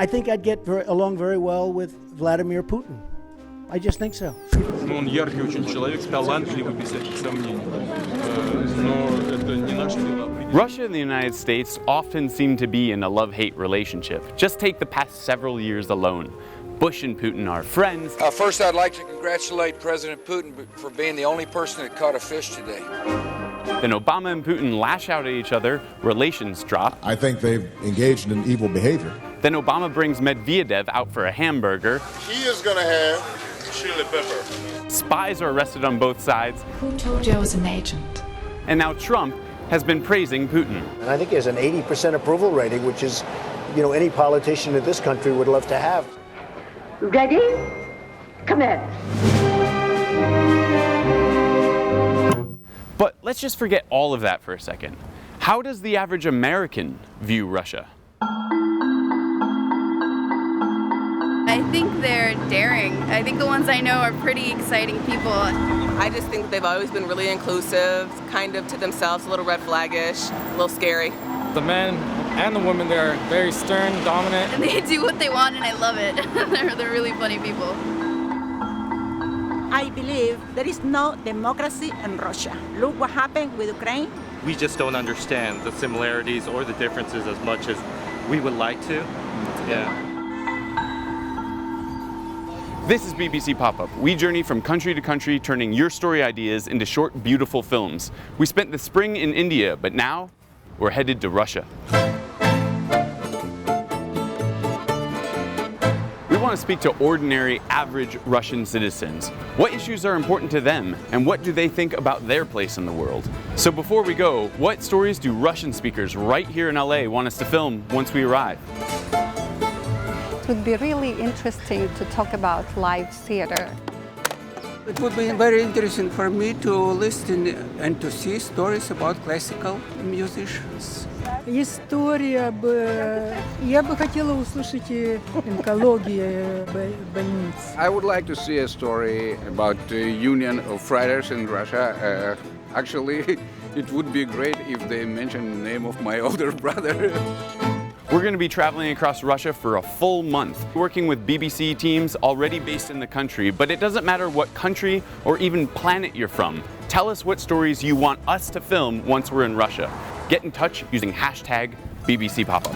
I think I'd get along very well with Vladimir Putin. I just think so. Он яркий очень человек, талантливый, без всяких сомнений. Но это не наше дело. Russia and the United States often seem to be in a love-hate relationship. Just take the past several years alone. Bush and Putin are friends. First, I'd like to congratulate President Putin for being the only person that caught a fish today. Then Obama and Putin lash out at each other, relations drop. I think they've engaged in evil behavior. Then Obama brings Medvedev out for a hamburger. He is going to have chili pepper. Spies are arrested on both sides. Who told you I was an agent? And now Trump has been praising Putin. And I think he has an 80% approval rating, which is, any politician in this country would love to have. Ready? Commit. But let's just forget all of that for a second. How does the average American view Russia? I think they're daring. I think the ones I know are pretty exciting people. I just think they've always been really inclusive, kind of to themselves, a little red flaggish, a little scary. The men and the women, they're very stern, dominant. And they do what they want, and I love it. They're really funny people. I believe there is no democracy in Russia. Look what happened with Ukraine. We just don't understand the similarities or the differences as much as we would like to. Yeah. This is BBC Pop-Up. We journey from country to country, turning your story ideas into short, beautiful films. We spent the spring in India, but now we're headed to Russia. We want to speak to ordinary, average Russian citizens. What issues are important to them, and what do they think about their place in the world? So before we go, what stories do Russian speakers right here in LA want us to film once we arrive? It would be really interesting to talk about live theater. It would be very interesting for me to listen and to see stories about classical musicians. История бы... Я бы хотела услышать онкологию больниц. I would like to see a story about the union of writers in Russia. Actually, it would be great if they mentioned the name of my older brother. We're going to be traveling across Russia for a full month, working with BBC teams already based in the country, but it doesn't matter what country or even planet you're from. Tell us what stories you want us to film once we're in Russia. Get in touch using #BBC Popup.